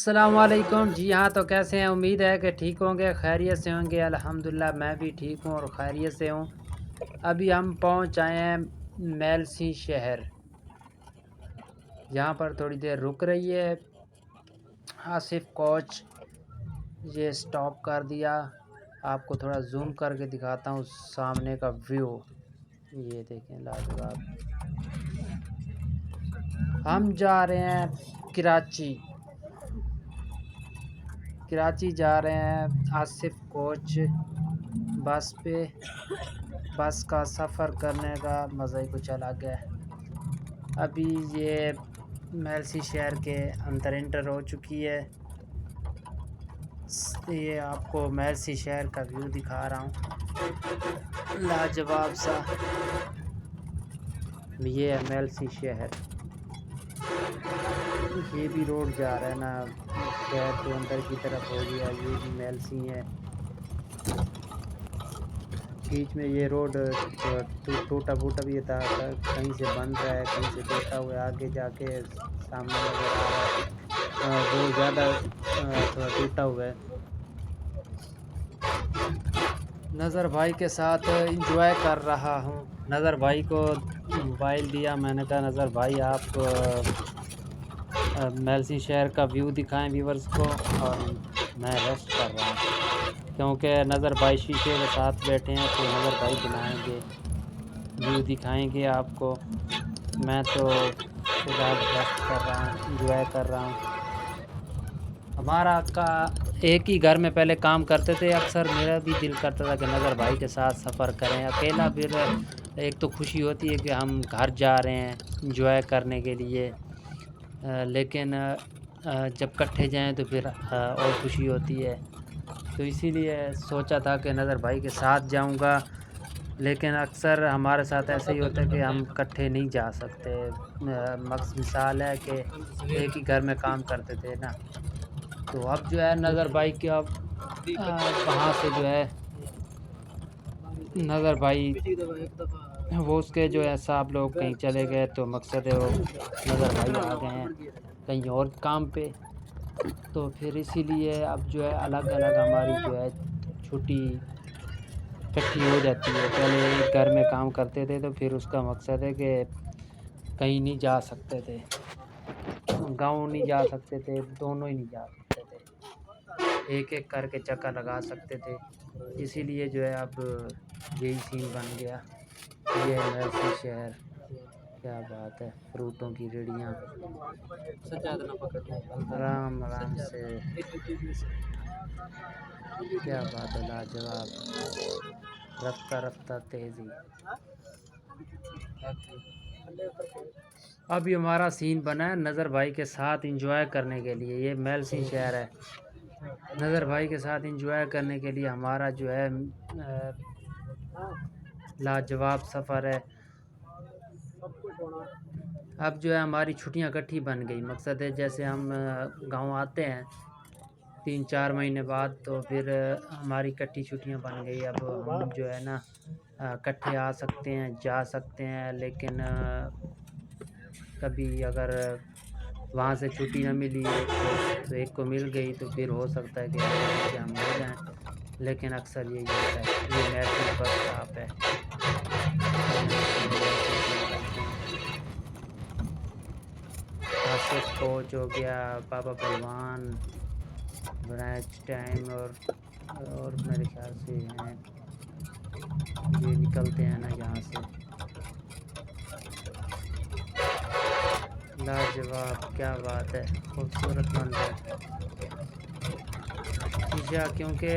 السلام علیکم جی ہاں، تو کیسے ہیں؟ امید ہے کہ ٹھیک ہوں گے، خیریت سے ہوں گے۔ الحمدللہ میں بھی ٹھیک ہوں اور خیریت سے ہوں۔ ابھی ہم پہنچ آئے ہیں میلسی شہر، یہاں پر تھوڑی دیر رک رہی ہے آصف کوچ۔ یہ سٹاپ کر دیا، آپ کو تھوڑا زوم کر کے دکھاتا ہوں سامنے کا ویو۔ یہ دیکھیں لاجواب۔ ہم جا رہے ہیں کراچی جا رہے ہیں آصف کوچ بس پہ۔ بس کا سفر کرنے کا مزہ ہی کچھ الگ ہے۔ ابھی یہ میلسی شہر کے اندر انٹر ہو چکی ہے۔ یہ آپ کو میلسی شہر کا ویو دکھا رہا ہوں، لاجواب سا۔ یہ ہے میلسی شہر، یہ بھی روڈ جا رہا ہے نا، شہر کے اندر کی طرف ہو گیا۔ یہ بھی میلسی ہے، بیچ میں یہ روڈ ٹوٹا پھوٹا بھی تھا، کہیں سے بن رہا ہے، کہیں سے ٹوٹا ہوا ہے۔ آگے جا کے سامنے نظر آ رہا ہے بہت زیادہ تھوڑا ٹوٹا ہوا ہے۔ نظر بھائی کے ساتھ انجوائے کر رہا ہوں۔ نظر بھائی کو موبائل دیا، میں نے کہا نظر بھائی آپ میلسی شہر کا ویو دکھائیں ویورز کو، اور میں ریسٹ کر رہا ہوں کیونکہ نظر بھائی شیشے کے ساتھ بیٹھے ہیں، تو نظر بھائی بلائیں گے، ویو دکھائیں گے آپ کو۔ میں تو فی الحال ریسٹ کر رہا ہوں، انجوائے کر رہا ہوں۔ ہمارا ایک ہی گھر میں پہلے کام کرتے تھے، اکثر میرا بھی دل کرتا تھا کہ نظر بھائی کے ساتھ سفر کریں۔ اکیلا پھر ایک تو خوشی ہوتی ہے کہ ہم گھر جا رہے ہیں انجوائے کرنے کے لیے، لیکن جب کٹھے جائیں تو پھر اور خوشی ہوتی ہے۔ تو اسی لیے سوچا تھا کہ نظر بھائی کے ساتھ جاؤں گا، لیکن اکثر ہمارے ساتھ ایسا ہی ہوتا ہے کہ ہم کٹھے نہیں جا سکتے۔ مثال ہے کہ ایک ہی گھر میں کام کرتے تھے نا، تو اب جو ہے نظر بھائی کے وہاں سے جو ہے نظر بھائی وہ اس کے جو ہے صاحب لوگ کہیں چلے گئے، تو مقصد ہے وہ نظر بھائی آ گئے ہیں کہیں اور کام پہ، تو پھر اسی لیے اب جو ہے الگ الگ ہماری جو ہے چھٹی اکٹھی ہو جاتی ہے۔ پہلے ایک گھر میں کام کرتے تھے تو پھر اس کا مقصد ہے کہ کہیں نہیں جا سکتے تھے، گاؤں نہیں جا سکتے تھے، دونوں ہی نہیں جا سکتے تھے، ایک ایک کر کے چکر لگا سکتے تھے۔ اسی لیے جو ہے اب یہی سین بن گیا۔ یہ ہے میلسی شہر، کیا بات ہے، فروٹوں کی ریڑیاں، آرام آرام سے، کیا بات ہے، لاجواب، رفتہ رفتہ تیزی۔ ابھی ہمارا سین بنا ہے نظر بھائی کے ساتھ انجوائے کرنے کے لیے۔ یہ میلسی شہر ہے، نظر بھائی کے ساتھ انجوائے کرنے کے لیے ہمارا جو ہے لاجواب سفر ہے۔ اب جو ہے ہماری چھٹیاں اکٹھی بن گئی، مقصد ہے جیسے ہم گاؤں آتے ہیں 3-4 مہینے بعد، تو پھر ہماری اکٹھی چھٹیاں بن گئی۔ اب ہم جو ہے نا اکٹھے آ سکتے ہیں، جا سکتے ہیں، لیکن کبھی اگر وہاں سے چھٹی نہ ملی تو ایک کو مل گئی تو پھر ہو سکتا ہے کہ ہم ہو جائیں، لیکن اکثر یہی ہوتا ہے۔ یہ میلسی بس اسٹاپ ہے، آصف کوچ ہو گیا، بابا پلوان، برانچ ٹائم، اور میرے خیال سے ہیں یہ نکلتے ہیں نا یہاں سے۔ لاجواب، کیا بات ہے، خوبصورت منظر۔ شیشہ کیونکہ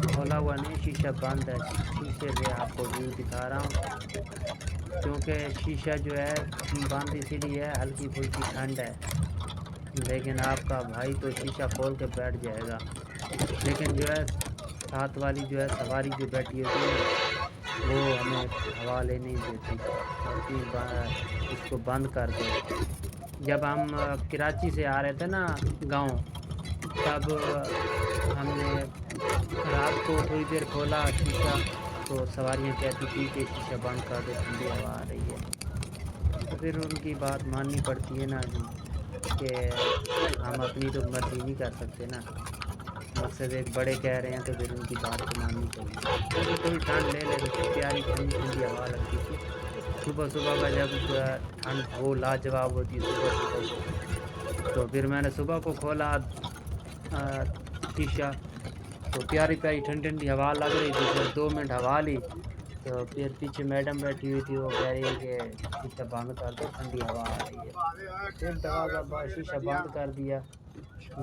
کھولا ہوا نہیں، شیشہ بند ہے، شیشے سے آپ کو ویو دکھا رہا ہوں، کیونکہ شیشہ جو ہے بند اسی لیے ہے، ہلکی پھلکی ٹھنڈ ہے، لیکن آپ کا بھائی تو شیشہ کھول کے بیٹھ جائے گا، لیکن جو ہے ساتھ والی جو ہے سواری جو بیٹھی ہوتی ہے نا، وہ ہمیں ہوا لینے نہیں دیتی، کہتی اس کو بند کر دو۔ جب ہم کراچی سے آ رہے تھے نا گاؤں، تب ہم نے رات کو تھوڑی دیر کھولا شیشہ، تو سواریاں کہتی تھی کہ شیشہ بند کر دو، ٹھنڈی ہوا آ رہی ہے، تو پھر ان کی بات ماننی پڑتی ہے نا جی۔ کہ ہم اپنی تو مرضی نہیں کر سکتے نا، مقصد ایک بڑے کہہ رہے ہیں تو پھر ان کی بات کو ماننی چاہیے. کیونکہ تھوڑی ٹھنڈ لے لیتے تھے، پیاری ٹھنڈی ٹھنڈی ہوا لگتی تھی صبح صبح کا، جب ٹھنڈ وہ لاجواب ہوتی ہے صبح صبح کو. تو پھر میں نے صبح کو کھولا شیشہ، تو پیاری پیاری ٹھنڈی ٹھنڈی ہوا لگ رہی تھی. پھر 2 منٹ ہوا لی تو پھر پیچھے میڈم بیٹھی ہوئی تھی، وہ کہہ رہی ہے کہ شیشہ بند کر دو ٹھنڈی ہوا آ رہی ہے. پھر دوا کا شیشہ بند کر دیا.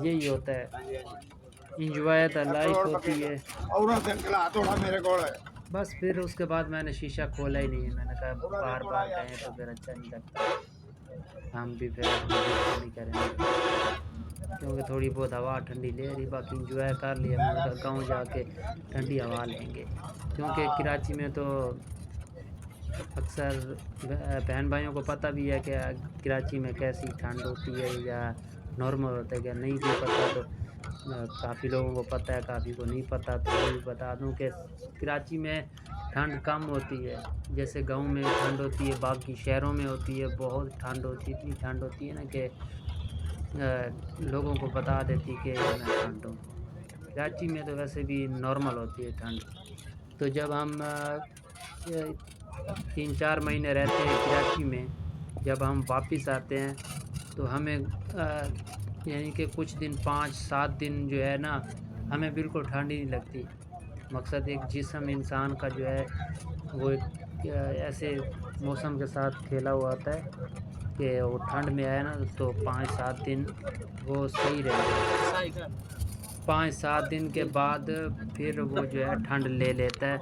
یہی ہوتا ہے، انجوائے تو لائف ہوتی ہے. بس پھر اس کے بعد میں نے شیشہ کھولا ہی نہیں. میں نے کہا بار بار کہیں تو پھر اچھا نہیں لگتا، ہم بھی پھر اپنی بیزتی نہیں کریں گے. کیونکہ تھوڑی بہت ہوا ٹھنڈی لے رہی، باقی انجوائے کر لیا. میں نے کہا گاؤں جا کے ٹھنڈی ہوا لیں گے، کیونکہ کراچی میں تو اکثر بہن بھائیوں کو پتہ بھی ہے کہ کراچی میں کیسی ٹھنڈ ہوتی ہے یا نارمل ہوتا ہے. کہ نہیں بھی پتہ تو کافی لوگوں کو پتہ ہے، کافی کو نہیں پتہ. تو وہ بھی بتا دوں کہ کراچی میں ٹھنڈ کم ہوتی ہے، جیسے گاؤں میں ٹھنڈ ہوتی ہے، باقی شہروں میں ہوتی ہے بہت ٹھنڈ ہوتی ہے. اتنی ٹھنڈ ہوتی ہے نا کہ لوگوں کو بتا دیتی کہ میں ٹھنڈ ہوں. کراچی میں تو ویسے بھی نارمل ہوتی ہے ٹھنڈ. تو جب ہم 3-4 مہینے رہتے ہیں کراچی میں، جب ہم واپس آتے ہیں تو ہمیں یعنی کہ کچھ دن 5-7 دن جو ہے نا ہمیں بالکل ٹھنڈ ہی نہیں لگتی. مقصد ایک جسم انسان کا جو ہے وہ ایک ایسے موسم کے ساتھ کھیلا ہوا ہوتا ہے کہ وہ ٹھنڈ میں آیا نا تو 5-7 دن وہ صحیح رہے گا. 5-7 دن کے بعد پھر وہ جو ہے ٹھنڈ لے لیتا ہے.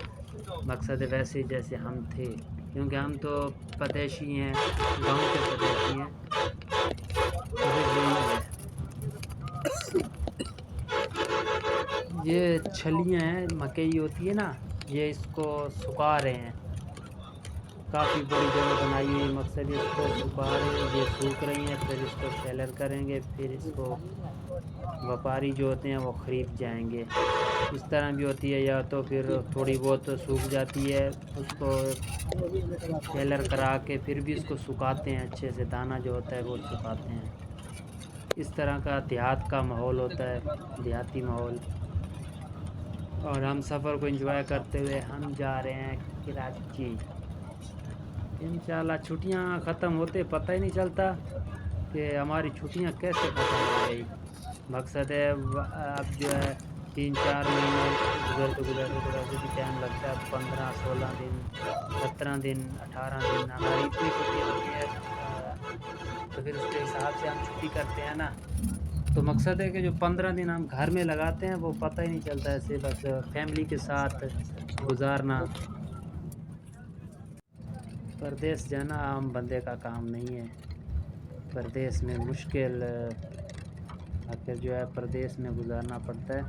مقصد ویسے جیسے ہم تھے، کیونکہ ہم تو پردیشی ہیں، گاؤں کے پردیشی ہیں. یہی ہے. یہ چھلیاں ہیں، مکئی ہوتی ہے نا، یہ اس کو سکھا رہے ہیں. کافی بڑی جگہ بنائی ہوئی، مقصد اس کو سکھا رہے ہیں. یہ سوکھ رہی ہیں، پھر اس کو شیلر کریں گے، پھر اس کو وپاری جو ہوتے ہیں وہ خرید جائیں گے. اس طرح بھی ہوتی ہے، یا تو پھر تھوڑی بہت سوکھ جاتی ہے، اس کو شیلر کرا کے پھر بھی اس کو سکھاتے ہیں اچھے سے، دانہ جو ہوتا ہے وہ سکھاتے ہیں. اس طرح کا دیہات کا ماحول ہوتا ہے، دیہاتی ماحول. اور ہم سفر کو انجوائے کرتے ہوئے ہم جا رہے ہیں کراچی. انشاءاللہ چھٹیاں ختم ہوتے پتہ ہی نہیں چلتا کہ ہماری چھٹیاں کیسے ختم ہو گئی. مقصد ہے اب جو ہے 3-4 مہینے گزرتے گزرتے تو ویسے بھی ٹائم لگتا ہے. 15-16 دن، 17 دن، 18 دن ہماری اتنی چھٹیاں ہوتی ہیں. تو پھر اس کے حساب سے ہم چھٹی کرتے ہیں نا. تو مقصد ہے کہ جو 15 دن ہم گھر میں لگاتے ہیں وہ پتہ ہی نہیں چلتا. ایسے بس فیملی کے ساتھ گزارنا. پردیس جانا عام بندے کا کام نہیں ہے. پردیس میں مشکل آخر جو ہے پردیس میں گزارنا پڑتا ہے.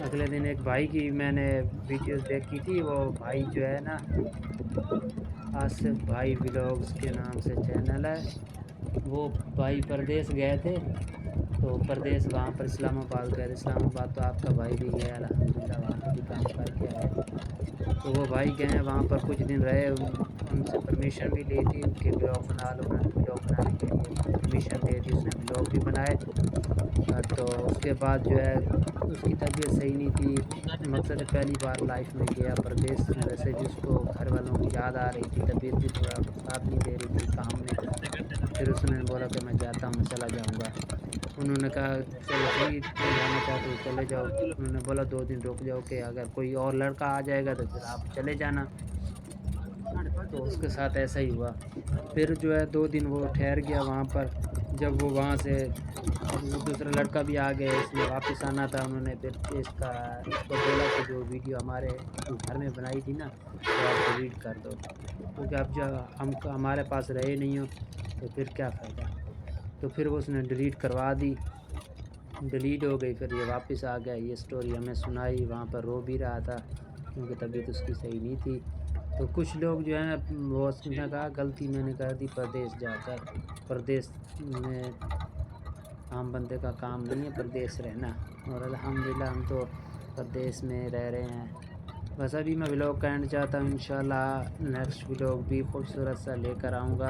اگلے دن ایک بھائی کی میں نے ویڈیوز دیکھی تھی. وہ بھائی جو ہے نا آصف بھائی ولاگز کے نام سے چینل ہے، وہ بھائی پردیس گئے تھے. تو پردیس وہاں پر اسلام آباد گئے تھے. اسلام آباد تو آپ کا بھائی بھی گیا الحمدللہ، وہاں پہ بھی کام کر کے آئے. تو وہ بھائی گئے ہیں وہاں پر کچھ دن رہے. ان سے پرمیشن بھی لی تھی کہ ولاگ بنا لو. انہوں نے ولاگ بنانے کے لیے پرمیشن دے دی. اس نے ولاگ بھی بنائے. تو اس کے بعد جو ہے اس کی طبیعت صحیح نہیں تھی. مقصد ہے پہلی بار لائف میں گیا پردیس. ویسے بھی اس کو گھر والوں کی یاد آ رہی تھی، طبیعت بھی تھوڑا ساتھ نہیں دے رہی تھی کام میں. پھر اس نے بولا کہ میں جاتا ہوں، میں چلا جاؤں گا. انہوں نے کہا چلو ٹھیک، تم جانا چاہتے ہو چلے جاؤ. انہوں نے بولا 2 دن رک جاؤ کہ اگر کوئی اور لڑکا آ جائے گا تو پھر آپ چلے جانا. تو اس کے ساتھ ایسا ہی ہوا. پھر جو ہے 2 دن وہ ٹھہر گیا وہاں پر. جب وہ وہاں سے دوسرا لڑکا بھی آ گیا، اس نے واپس آنا تھا. انہوں نے پھر اس کو بولا کہ جو ویڈیو ہمارے گھر میں بنائی تھی نا وہ آپ ڈیلیٹ کر دو، کیونکہ اب جب ہمارے پاس رہے نہیں ہو تو پھر کیا فائدہ. تو پھر وہ اس نے ڈیلیٹ کروا دی، ڈیلیٹ ہو گئی. پھر یہ واپس آ گیا، یہ سٹوری ہمیں سنائی. وہاں پر رو بھی رہا تھا کیونکہ طبیعت اس کی صحیح نہیں تھی. تو کچھ لوگ جو ہیں وہ اس نے کہا غلطی میں نے کر دی پردیس جا کر. پردیس میں عام بندے کا کام نہیں ہے پردیس رہنا. اور الحمدللہ ہم تو پردیس میں رہ رہے ہیں. بس ابھی میں ولاگ کا اینڈ چاہتا ہوں. انشاءاللہ نیکسٹ ولاگ بھی خوبصورت سا لے کر آؤں گا.